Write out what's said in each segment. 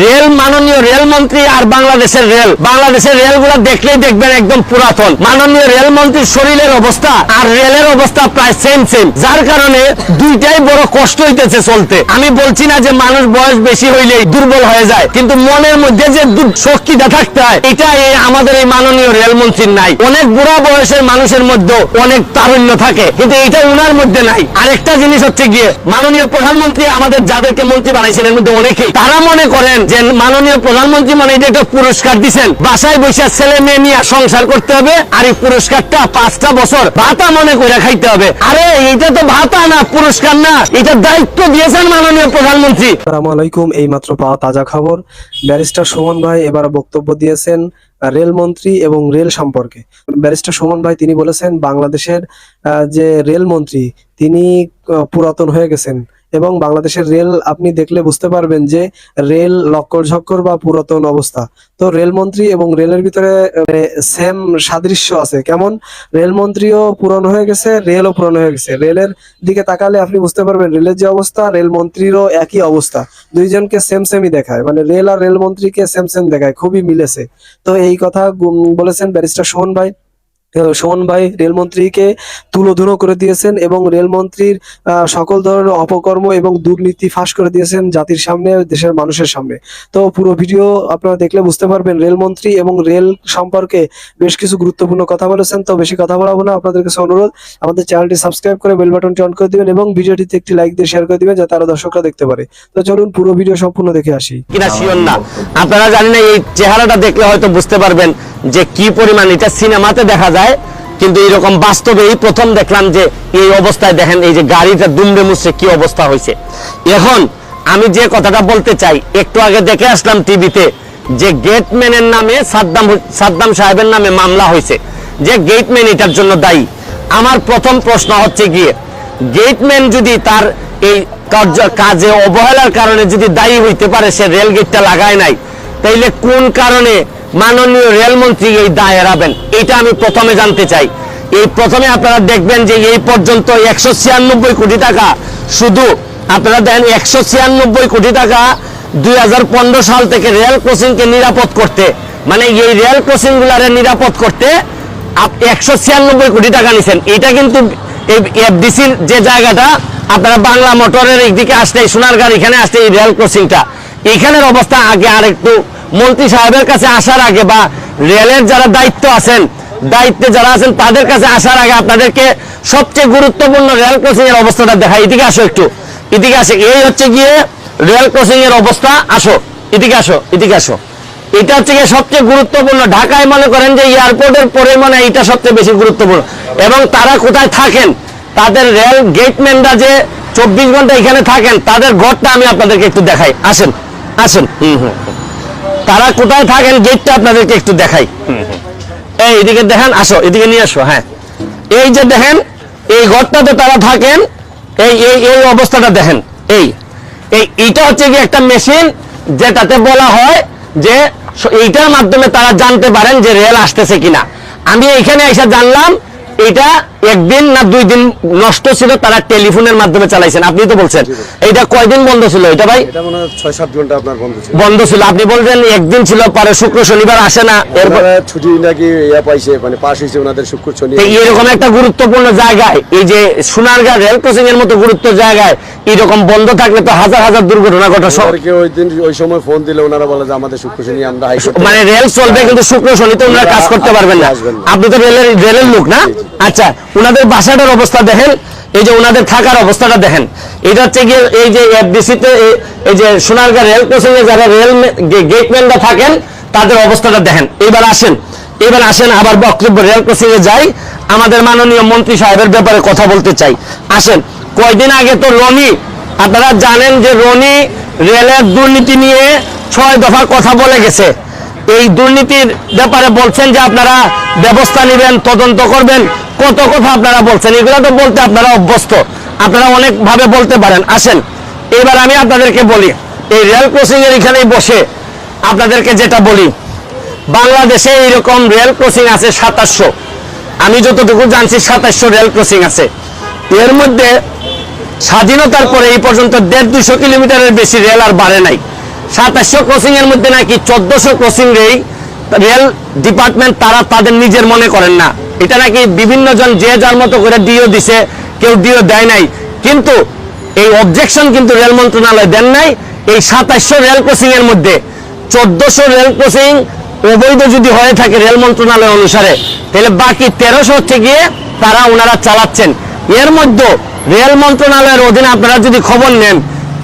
Rail মাননীয় রেলমন্ত্রী আর বাংলাদেশের রেলগুলো দেখলেই দেখবেন একদম পুরাতন। মাননীয় রেলমন্ত্রীর শরীরের অবস্থা আর রেলের অবস্থা প্রায় সেম, যার কারণে দুইটাই বড় কষ্ট হইতেছে চলতে। আমি বলছি না যে মানুষ বয়স বেশি হইলেই দুর্বল হয়ে যায়, কিন্তু মনের মধ্যে যে শক্তিটা থাকতে হয় এটা আমাদের এই মাননীয় রেলমন্ত্রীর নাই। অনেক বুড়া বয়সের মানুষের মধ্যে অনেক তারুণ্য থাকে, কিন্তু এটা উনার মধ্যে নাই। আরেকটা জিনিস হচ্ছে গিয়ে মাননীয় প্রধানমন্ত্রী আমাদের যাদেরকে মন্ত্রী বানাইছেন এর মধ্যে অনেকেই তারা মনে করেন যে মাননীয় প্রধানমন্ত্রী মানে এটা একটা পুরস্কার দিচ্ছেন, বাসায় বসে ছেলে মেয়ে নিয়ে সংসার করতে হবে আর এই পুরস্কারটা 5টা বছর ভাতা মনে করে খাইতে হবে। আরে এটা তো ভাতা না, পুরস্কার না, এটা দায়িত্ব দিয়েছেন মাননীয় প্রধানমন্ত্রী। আসসালামু আলাইকুম। এই মাত্র পাওয়া তাজা খবর, ব্যারিস্টার সুমন ভাই এবার বক্তব্য দিয়েছেন রেলমন্ত্রী এবং রেল সম্পর্কে। ব্যারিস্টার সুমন ভাই তিনি বলেছেন বাংলাদেশের যে রেলমন্ত্রী তিনি পুরাতন হয়ে গেছেন এবং বাংলাদেশের রেল আপনি দেখলে বুঝতে পারবেন যে রেল লক্কর ঝক্কর বা পুরাতন অবস্থা। তো রেলমন্ত্রী এবং রেলের ভিতরে সেম সাদৃশ্য আছে। কেমন? রেলমন্ত্রীও পুরনো হয়ে গেছে, রেলও পুরনো হয়ে গেছে। রেলের দিকে তাকালে আপনি বুঝতে পারবেন রেলের যে অবস্থা রেলমন্ত্রীরও একই অবস্থা। দুইজনকে সেমই দেখায়, মানে রেল আর রেলমন্ত্রীকে সেম দেখায়, খুবই মিলেছে। তো এই কথা বলেছেন ব্যারিস্টার সুমন ভাই। সুমন ভাই রেলমন্ত্রীকে তুলোধুনো করে দিয়েছেন এবং রেলমন্ত্রীর সকল ধরনের অপকর্ম এবং দুর্নীতি ফাঁস করে দিয়েছেন জাতির সামনে, দেশের মানুষের সামনে। তো পুরো ভিডিও আপনারা দেখলে বুঝতে পারবেন রেলমন্ত্রী এবং রেল সম্পর্কে বেশ কিছু গুরুত্বপূর্ণ কথা বলেছেন। তো বেশি কথা বলাবো না, আপনাদের কাছে অনুরোধ আমাদের চ্যানেলটি সাবস্ক্রাইব করে বেল বাটনটি অন করে দিবেন এবং ভিডিওটিতে একটি লাইক দিয়ে শেয়ার করে দিবেন যাতে আরো দর্শকরা দেখতে পারে। তো চলুন পুরো ভিডিও সম্পূর্ণ দেখে আসি। কিনা শিওর না, আপনারা জানেন এই চেহারাটা দেখলে হয়তো বুঝতে পারবেন যে কি পরিমাণ এটা সিনেমাতে দেখা যায়, কিন্তু এরকম বাস্তবে এই প্রথম দেখলাম যে এই অবস্থায় দেখেন এই যে গাড়িটা দুমড়ে মুচড়ে কি অবস্থা হয়েছে। এখন আমি যে কথাটা বলতে চাই, একটু আগে দেখে আসলাম টিভিতে যে গেটম্যানের নামে সাদ্দাম সাহেবের নামে মামলা হয়েছে, যে গেটম্যান এটার জন্য দায়ী। আমার প্রথম প্রশ্ন হচ্ছে গিয়ে গেটম্যান যদি তার এই কাজে অবহেলার কারণে যদি দায়ী হইতে পারে, সে রেল গেটটা লাগায় নাই, তাইলে কোন কারণে মাননীয় রেলমন্ত্রী এই দায় এড়াবেন? এটা আমি প্রথমে জানতে চাই। এই প্রথমে আপনারা দেখবেন যে এই পর্যন্ত 196 কোটি টাকা, শুধু আপনারা দেন 196 কোটি টাকা 2015 সাল থেকে রেল ক্রসিংকে নিরাপদ করতে, মানে এই রেল ক্রসিং গুলারে নিরাপদ করতে 196 কোটি টাকা নিছেন। এটা কিন্তু এই এফডিসির যে জায়গাটা, আপনারা বাংলা মোটরের এইদিকে আসতে সোনারগাঁর এখানে আসতে এই রেল ক্রসিংটা, এখানের অবস্থা আগে আর একটু মন্ত্রী সাহেবের কাছে আসার আগে বা রেলের যারা দায়িত্বে যারা আছেন তাদের কাছে আসার আগে আপনাদেরকে সবচেয়ে গুরুত্বপূর্ণ রেল ক্রসিং এর অবস্থাটা দেখাই। এদিকে আসো, একটু এদিকে আসে। এই হচ্ছে গিয়ে রেল ক্রসিং এর অবস্থা। আসো, এদিকে আসো। এটা হচ্ছে গিয়ে সবচেয়ে গুরুত্বপূর্ণ। ঢাকায় মনে করেন যে এয়ারপোর্টের পরে মানে এটা সবচেয়ে বেশি গুরুত্বপূর্ণ। এবং তারা কোথায় থাকেন, তাদের রেল গেটম্যানরা যে 24 ঘন্টা এখানে থাকেন, তাদের ঘরটা আমি আপনাদেরকে একটু দেখাই। আসেন। তারা কোথায় থাকেন গেটটা আপনাদেরকে একটু দেখাই। এই এদিকে দেখেন, আসো এদিকে নিয়ে আসো। হ্যাঁ, এই যে দেখেন এই ঘরটাতে তারা থাকেন, এই অবস্থাটা দেখেন। এইটা হচ্ছে কি একটা মেশিন, যেটাতে বলা হয় যে এইটার মাধ্যমে তারা জানতে পারেন যে রেল আসতেছে কিনা। আমি এখানে এসে জানলাম এটা একদিন না 2 দিন নষ্ট ছিল, তারা টেলিফোনের মাধ্যমে চালাইছেন। আপনি তো বলছেন এটা কয়দিন বন্ধ ছিল? এটা ভাই এটা মনে হয় 6-7 ঘন্টা আপনার বন্ধ ছিল। আপনি বলছেন একদিন ছিল, পরে শুক্র শনিবার আসে না, এরপর ছুটি নাকি পাইছে, মানে পাস হয়েছে ওনাদের শুক্র শনি। এরকম একটা গুরুত্বপূর্ণ জায়গায়, এই যে সোনারগাঁ রেল ক্রসিং এর মতো গুরুত্ব জায়গায় এরকম বন্ধ থাকলে তো হাজার দুর্ঘটনা ঘটে। ওই সময় ফোন দিলে ওনারা বলে যে আমাদের শুক্র শনি আমরা মানে রেল চলবে, কিন্তু শুক্র শনিতে ওনারা কাজ করতে পারবেন না। আপনি তো রেলের লোক না? আচ্ছা, ওনাদের বাসাটার অবস্থা দেখেন, এই যে ওনাদের থাকার অবস্থাটা দেখেন। এটা হচ্ছে গিয়ে এই যে এফডিসিতে এই যে সোনারগাঁ রেল ক্রসিং এ যারা রেল গেটম্যানরা থাকেন তাদের অবস্থাটা দেখেন। এবার আসেন আবার বক্তব্য রেল ক্রসিং এ যাই, আমাদের মাননীয় মন্ত্রী সাহেবের ব্যাপারে কথা বলতে চাই। আসেন, কয়দিন আগে তো রনি, আপনারা জানেন যে রনি রেলের দুর্নীতি নিয়ে 6 দফা কথা বলে গেছে। এই দুর্নীতির ব্যাপারে বলছেন যে আপনারা ব্যবস্থা নেবেন, তদন্ত করবেন, কত কথা আপনারা বলছেন। এগুলো তো বলতে আপনারা অভ্যস্ত, আপনারা অনেক ভাবে বলতে পারেন। আসেন, এবার আমি আপনাদেরকে বলি, এই রেল ক্রসিং এর এখানেই বসে আপনাদেরকে যেটা বলি, বাংলাদেশে এইরকম রেল ক্রসিং আছে 2700। আমি যতটুকু জানছি 2700 রেল ক্রসিং আছে। এর মধ্যে স্বাধীনতার পরে এই পর্যন্ত 150-200 কিলোমিটারের বেশি রেল আর বাড়ে নাই। 2700 ক্রসিং এর মধ্যে নাকি 1400 ক্রসিং রেল ডিপার্টমেন্ট তারা তাদের নিজের মনে করেন না। এটা নাকি বিভিন্ন জন যে যার মতো করে ডিও দিছে, কেউ ডিও দেয় নাই, কিন্তু এই অবজেকশন কিন্তু রেল মন্ত্রণালয় দেন নাই। এই 2700 রেল ক্রসিং এর মধ্যে 1400 রেল ক্রসিং অবৈধ যদি হয়ে থাকে রেল মন্ত্রণালয় অনুসারে, তাহলে বাকি 1300 হচ্ছে গিয়ে তারা ওনারা চালাচ্ছেন। এর মধ্যে রেল মন্ত্রণালয়ের অধীনে আপনারা যদি খবর নেন,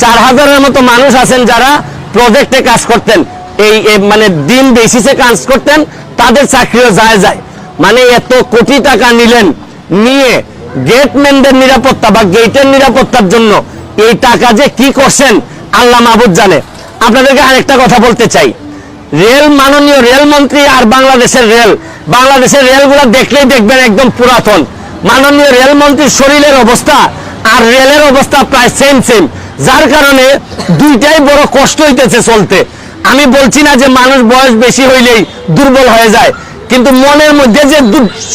4000-এর মতো মানুষ আছেন যারা প্রজেক্টে কাজ করতেন, এই মানে দিন বেসিসে কাজ করতেন, তাদের চাকরিও যায়। মানে এত কোটি টাকা নিলেন, নিয়ে গেটম্যানদের নিরাপত্তা বা গেটের নিরাপত্তার জন্য এই টাকা যে কি করছেন আল্লাহ মাহবুব জানে। আপনাদেরকে আরেকটা কথা বলতে চাই, মাননীয় রেল মন্ত্রী আর বাংলাদেশের রেলগুলো দেখলেই দেখবেন একদম পুরাতন। মাননীয় রেল মন্ত্রীর শরীরের অবস্থা আর রেলের অবস্থা প্রায় সেম, যার কারণে দুইটাই বড় কষ্ট হইতেছে চলতে। আমি বলছি না যে মানুষ বয়স বেশি হইলেই দুর্বল হয়ে যায়, কিন্তু মনের মধ্যে যে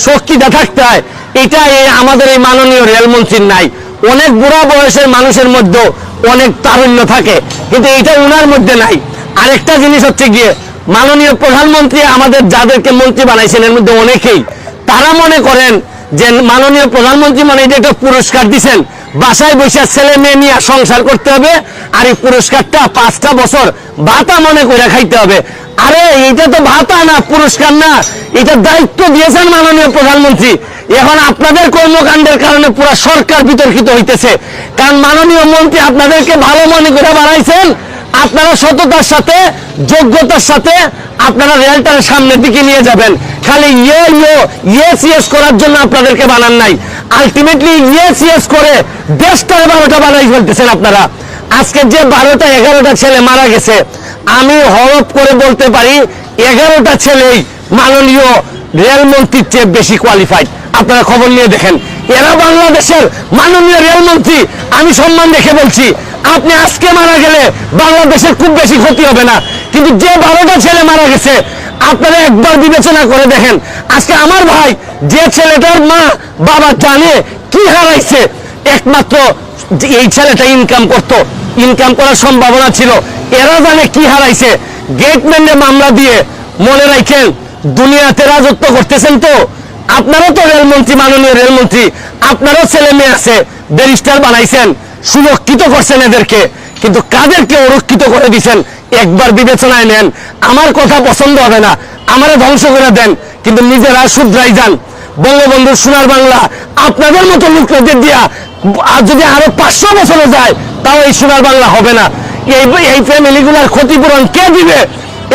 শক্তিটা থাকতে হয়, এটা আমাদের এই মাননীয় রেলমন্ত্রীর নাই। অনেক বুড়া বয়সের মানুষের মধ্যেও অনেক তারুণ্য থাকে, কিন্তু এটা উনার মধ্যে নাই। আরেকটা জিনিস হচ্ছে গিয়ে, মাননীয় প্রধানমন্ত্রী আমাদের যাদেরকে মন্ত্রী বানাইছেন এর মধ্যে অনেকেই তারা মনে করেন যে মাননীয় প্রধানমন্ত্রী মানে এটা একটা পুরস্কার দিচ্ছেন, বাসায় বসে ছেলে মেয়ে নিয়ে সংসার করতে হবে, আর এই পুরস্কারটা 5টা বছর ভাতা মনে করে খাইতে হবে। আরে এটা তো ভাতা না, পুরস্কার না, এটা দায়িত্ব দিয়েছেন মাননীয় প্রধানমন্ত্রী। এখন আপনাদের কর্মকাণ্ডের কারণে পুরো সরকার বিতর্কিত হইতেছে, কারণ মাননীয় মন্ত্রী আপনাদেরকে ভালো মনে করে বানাইছেন। আপনারা সততার সাথে, যোগ্যতার সাথে আপনারা রেলটার সামনের দিকে নিয়ে যাবেন। খালি ইয়েস করার জন্য আপনাদেরকে বানান নাই, আলটিমেটলি ইয়েস করে দেশটার 12টা বানাই ফেলতেছেন আপনারা। আজকে যে 12টা 11টা ছেলে মারা গেছে, আমি হরফ করে বলতে পারি 11টা ছেলেই মাননীয় রেলমন্ত্রীর চেয়ে বেশি কোয়ালিফাইড। আপনারা খবর নিয়ে দেখেন, এরা বাংলাদেশের মাননীয় রেলমন্ত্রী। আমি সম্মান রেখে বলছি, আপনি আজকে মারা গেলে বাংলাদেশের খুব বেশি ক্ষতি হবে না, কিন্তু যে 12টা ছেলে মারা গেছে আপনারা একবার বিবেচনা করে দেখেন। আজকে আমার ভাই, যে ছেলেটার মা বাবা জানে কি হারাইছে, একমাত্র এই ছেলেটা ইনকাম করার সম্ভাবনা ছিল, এরা জানে কি হারাইছে। গেটম্যানের মামলা দিয়ে মনে রাখেন দুনিয়াতে রাজত্ব করতেছেন। তো আপনারও তো রেলমন্ত্রী, মাননীয় রেলমন্ত্রী, আপনারও ছেলে মেয়ে আছে, ব্যারিস্টার বানাইছেন, সুরক্ষিত করছেন এদেরকে, কিন্তু কাদেরকে অরক্ষিত করে দিচ্ছেন একবার বিবেচনায় নেন। আমার কথা পছন্দ হবে না, আমারে ধ্বংস করে দেন, কিন্তু নিজেরা শুধরাই যান। বঙ্গবন্ধুর সোনার বাংলা আপনাদের মতো লোকদের দিয়া যদি আরো 500 বছরে যায়, তাও এই সোনার বাংলা হবে না। এই ফ্যামিলিগুলোর ক্ষতিপূরণ কে দিবে?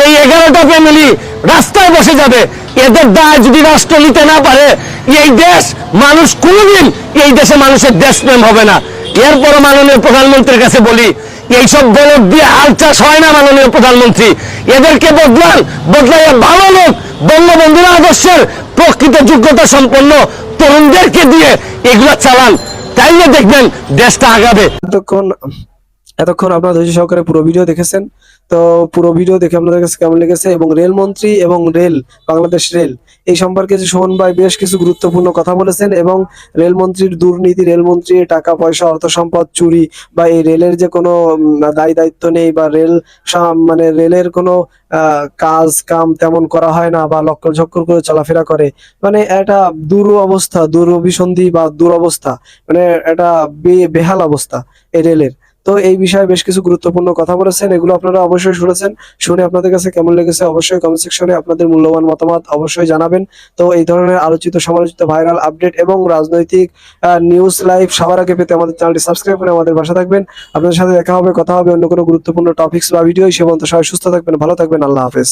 এই 11টা ফ্যামিলি রাস্তায় বসে যাবে। এদের দায় যদি রাষ্ট্র নিতে না পারে, এই দেশ মানুষ কোনদিন এই দেশে মানুষের দেশপ্রেম হবে না। এরপর মাননীয় প্রধানমন্ত্রীর কাছে বলি, এইসব বলদ দিয়ে হাল চাষ হয় না। মাননীয় প্রধানমন্ত্রী এদেরকে বদলাইয়া ভালো লোক, বঙ্গবন্ধুর আদর্শের প্রকৃত যোগ্যতা সম্পন্ন তরুণদেরকে দিয়ে এগুলা চালান, তাইলে দেখবেন দেশটা আগাবে। এতক্ষণ আপনারা ধৈর্য সহকারে পুরো ভিডিও দেখেছেন। তো পুরো ভিডিও দেখে আপনাদের কাছে কেমন লেগেছে, এবং রেলমন্ত্রী এবং বাংলাদেশ রেল এই সম্পর্কে যে সুমন ভাই বেশ কিছু গুরুত্বপূর্ণ কথা বলেছেন, এবং রেলমন্ত্রীর দুর্নীতি, রেলমন্ত্রীর টাকা পয়সা, অর্থ সম্পদ চুরি, বা এই রেলের যে কোনো দায়িত্ব নেই, বা মানে রেলের কোনো কাজ কাম তেমন করা হয় না, বা লক্কর ঝক্কর করে চলাফেরা করে, মানে একটা দুরভিসন্ধি বা দুরবস্থা, মানে একটা বেহাল অবস্থা এই রেলের। তো এই বিষয়ে বেশ কিছু গুরুত্বপূর্ণ কথা বলেছেন, এগুলো আপনারা অবশ্যই শুনেছেন। শুনে আপনাদের কাছে কেমন লেগেছে অবশ্যই কমেন্ট সেকশনে আপনাদের মূল্যবান মতামত অবশ্যই জানাবেন। তো এই ধরনের আলোচিত, সমালোচিত, ভাইরাল আপডেট এবং রাজনৈতিক নিউজ লাইভ সবার আগে পেতে আমাদের চ্যানেলটি সাবস্ক্রাইব করে আমাদের পাশে থাকবেন। আপনাদের সাথে দেখা হবে, কথা হবে অন্য কোনো গুরুত্বপূর্ণ টপিকস বা ভিডিও। সে পর্যন্ত সবাই সুস্থ থাকবেন, ভালো থাকবেন, আল্লাহ হাফেজ।